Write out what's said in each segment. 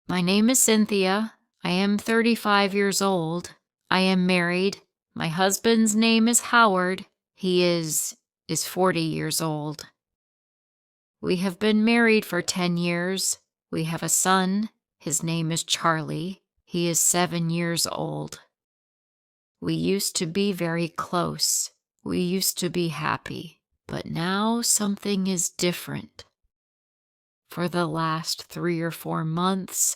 My name is Cynthia. I am 35 years old. I am married. My husband's name is Howard. He is 40 years old. We have been married for 10 years. We have a son. His name is Charlie. He is 7 years old. We used to be very close. We used to be happy. But now something is different. For the last 3 or 4 months,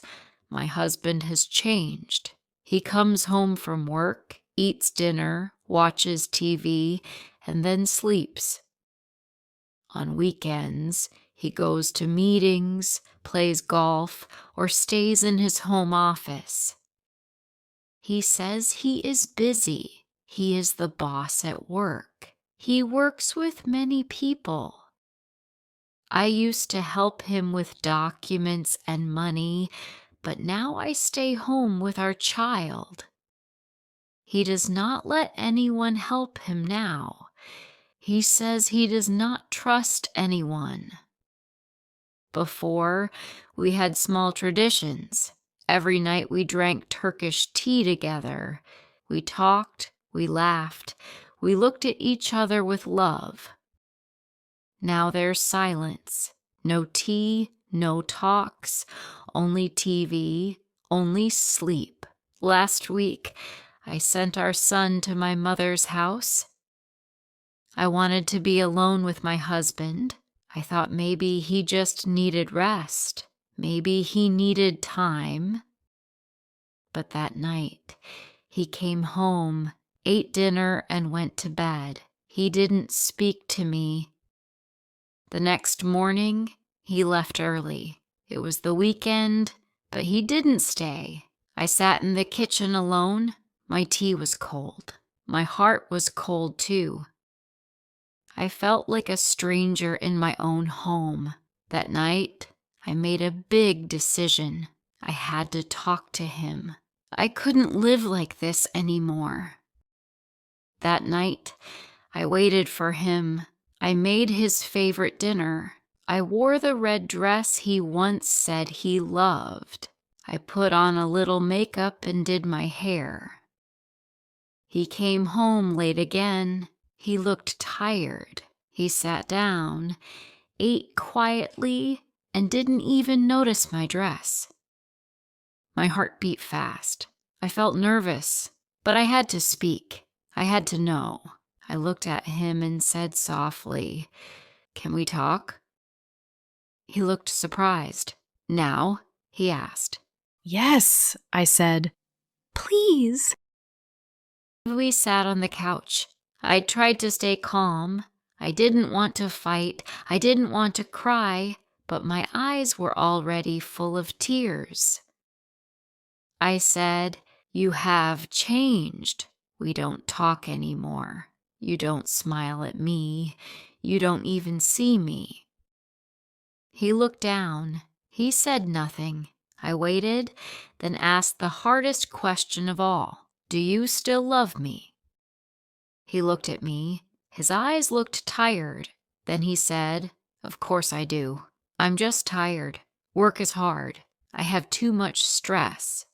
my husband has changed. He comes home from work, eats dinner, watches TV, and then sleeps. On weekends, he goes to meetings, plays golf, or stays in his home office. He says he is busy. He is the boss at work. He works with many people. I used to help him with documents and money, but now I stay home with our child. He does not let anyone help him now. He says he does not trust anyone. Before, we had small traditions. Every night we drank Turkish tea together. We talked, we laughed, we looked at each other with love. Now there's silence. No tea, no talks, only TV, only sleep. Last week, I sent our son to my mother's house. I wanted to be alone with my husband. I thought maybe he just needed rest. Maybe he needed time. But that night, he came home, ate dinner, and went to bed. He didn't speak to me. The next morning, he left early. It was the weekend, but he didn't stay. I sat in the kitchen alone. My tea was cold. My heart was cold too. I felt like a stranger in my own home. That night, I made a big decision. I had to talk to him. I couldn't live like this anymore. That night, I waited for him. I made his favorite dinner. I wore the red dress he once said he loved. I put on a little makeup and did my hair. He came home late again. He looked tired. He sat down, ate quietly, and didn't even notice my dress. My heart beat fast. I felt nervous, but I had to speak. I had to know. I looked at him and said softly, "Can we talk?" He looked surprised. "Now?" he asked. "Yes," I said. "Please." We sat on the couch. I tried to stay calm. I didn't want to fight. I didn't want to cry, but my eyes were already full of tears. I said, "You have changed. We don't talk anymore. You don't smile at me. You don't even see me." He looked down. He said nothing. I waited, then asked the hardest question of all. "Do you still love me?" He looked at me. His eyes looked tired. Then he said, "Of course I do. I'm just tired. Work is hard. I have too much stress."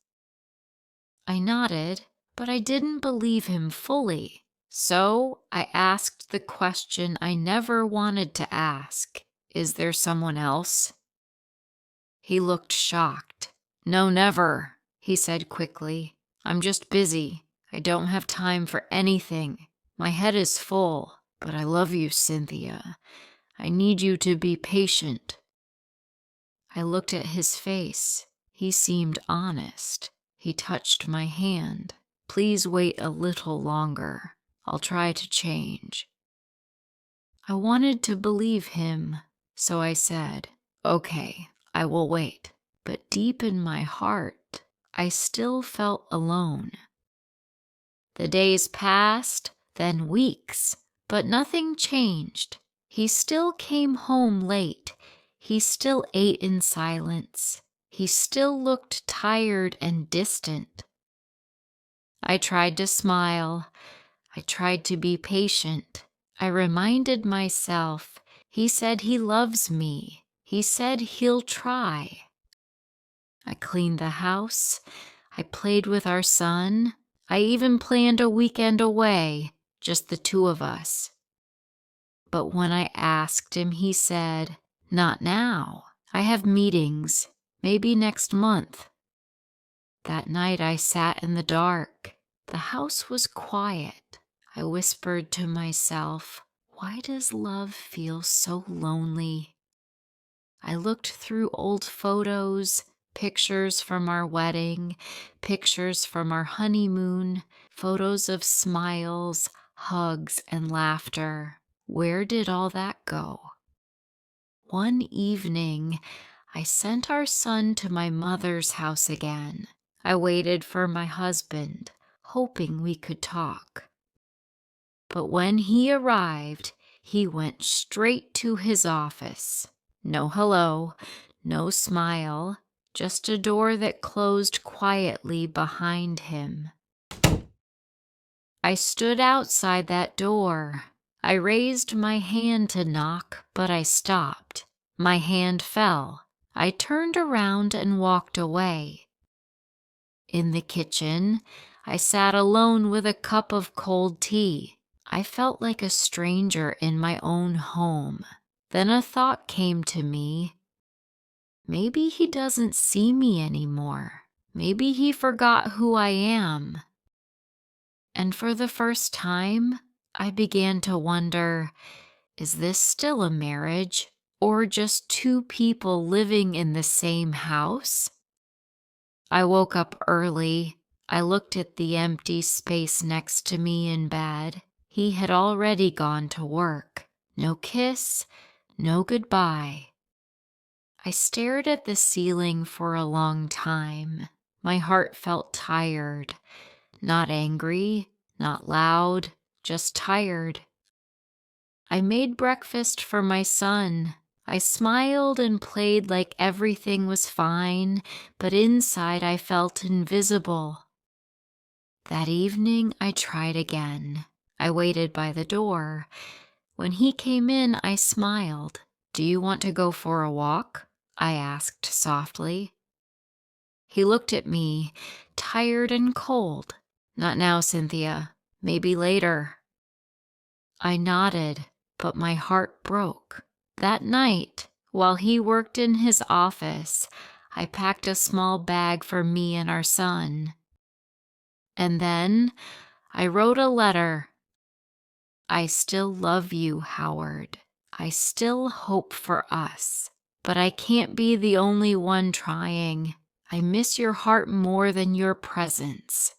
I nodded, but I didn't believe him fully. So I asked the question I never wanted to ask. "Is there someone else?" He looked shocked. "No, never," he said quickly. "I'm just busy. I don't have time for anything. My head is full, but I love you, Cynthia. I need you to be patient." I looked at his face. He seemed honest. He touched my hand. "Please wait a little longer. I'll try to change." I wanted to believe him, so I said, "Okay, I will wait." But deep in my heart, I still felt alone. The days passed, then weeks, but nothing changed. He still came home late. He still ate in silence. He still looked tired and distant. I tried to smile. I tried to be patient. I reminded myself, he said he loves me. He said he'll try. I cleaned the house. I played with our son. I even planned a weekend away, just the two of us. But when I asked him, he said, "Not now. I have meetings, maybe next month." That night I sat in the dark. The house was quiet. I whispered to myself, "Why does love feel so lonely?" I looked through old photos, pictures from our wedding, pictures from our honeymoon, photos of smiles, hugs, and laughter. Where did all that go? One evening, I sent our son to my mother's house again. I waited for my husband, hoping we could talk. But when he arrived, he went straight to his office. No hello, no smile, just a door that closed quietly behind him. I stood outside that door. I raised my hand to knock, but I stopped. My hand fell. I turned around and walked away. In the kitchen, I sat alone with a cup of cold tea. I felt like a stranger in my own home. Then a thought came to me. Maybe he doesn't see me anymore. Maybe he forgot who I am. And for the first time, I began to wonder, is this still a marriage or just two people living in the same house? I woke up early. I looked at the empty space next to me in bed. He had already gone to work. No kiss, no goodbye. I stared at the ceiling for a long time. My heart felt tired. Not angry, not loud, just tired. I made breakfast for my son. I smiled and played like everything was fine, but inside I felt invisible. That evening I tried again. I waited by the door. When he came in, I smiled. "Do you want to go for a walk?" I asked softly. He looked at me, tired and cold. "Not now, Cynthia. Maybe later." I nodded, but my heart broke. That night, while he worked in his office, I packed a small bag for me and our son. And then I wrote a letter. "I still love you, Howard. I still hope for us. But I can't be the only one trying. I miss your heart more than your presence."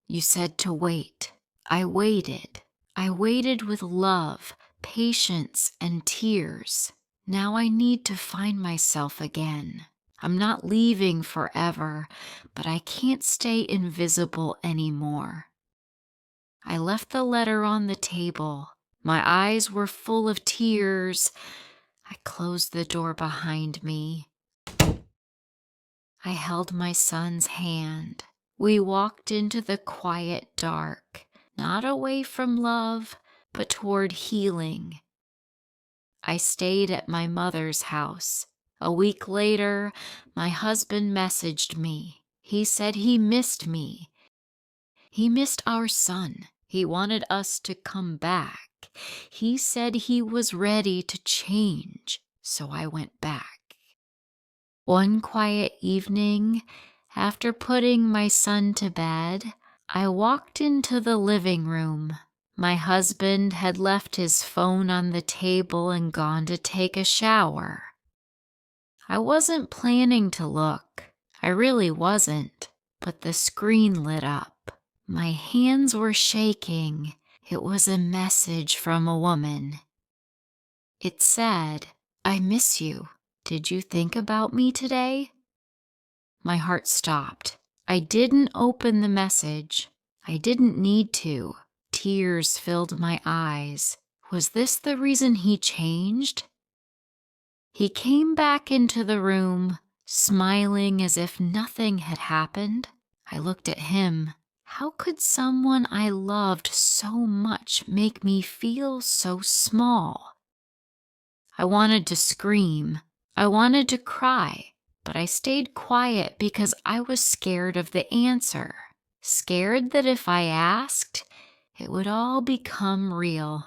You said to wait. I waited. I waited with love, patience, and tears. Now I need to find myself again. I'm not leaving forever, but I can't stay invisible anymore. I left the letter on the table. My eyes were full of tears. I closed the door behind me. I held my son's hand. We walked into the quiet dark, not away from love, but toward healing. I stayed at my mother's house. A week later, my husband messaged me. He said he missed me. He missed our son. He wanted us to come back. He said he was ready to change, so I went back. One quiet evening, after putting my son to bed, I walked into the living room. My husband had left his phone on the table and gone to take a shower. I wasn't planning to look. I really wasn't, but the screen lit up. My hands were shaking. It was a message from a woman. It said, "I miss you. Did you think about me today?" My heart stopped. I didn't open the message. I didn't need to. Tears filled my eyes. Was this the reason he changed? He came back into the room, smiling as if nothing had happened. I looked at him. How could someone I loved so much make me feel so small? I wanted to scream. I wanted to cry, But I stayed quiet because I was scared of the answer, scared that if I asked, it would all become real.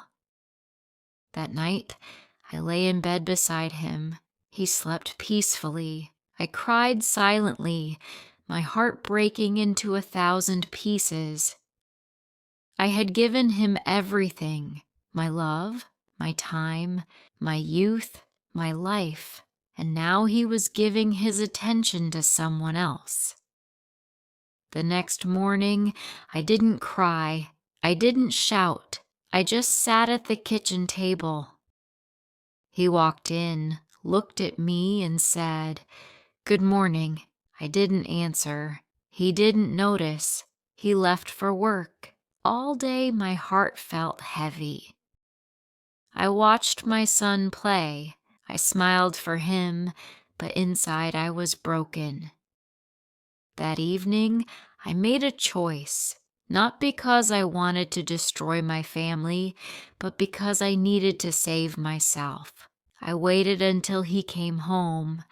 That night, I lay in bed beside him. He slept peacefully. I cried silently, my heart breaking into 1,000 pieces. I had given him everything, my love, my time, my youth, my life, and now he was giving his attention to someone else. The next morning, I didn't cry. I didn't shout. I just sat at the kitchen table. He walked in, looked at me, and said, "Good morning." I didn't answer. He didn't notice. He left for work. All day my heart felt heavy. I watched my son play. I smiled for him, but inside I was broken. That evening, I made a choice, not because I wanted to destroy my family, but because I needed to save myself. I waited until he came home.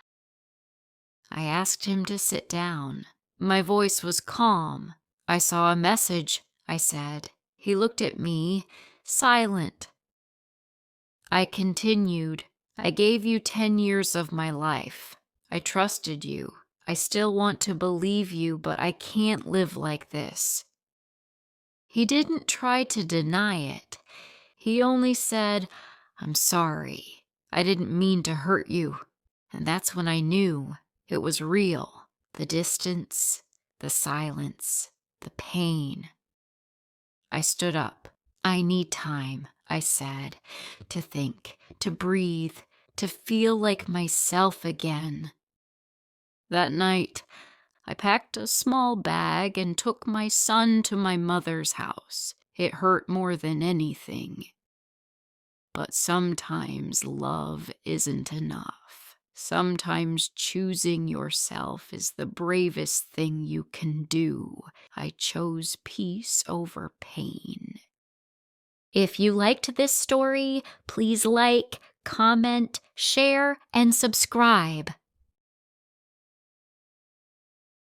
I asked him to sit down. My voice was calm. "I saw a message," I said. He looked at me, silent. I continued, "I gave you 10 years of my life. I trusted you. I still want to believe you, but I can't live like this." He didn't try to deny it. He only said, "I'm sorry. I didn't mean to hurt you." And that's when I knew it was real. The distance, the silence, the pain. I stood up. "I need time," I said, "to think, to breathe, to feel like myself again." That night, I packed a small bag and took my son to my mother's house. It hurt more than anything. But sometimes love isn't enough. Sometimes choosing yourself is the bravest thing you can do. I chose peace over pain. If you liked this story, please like, comment, share, and subscribe.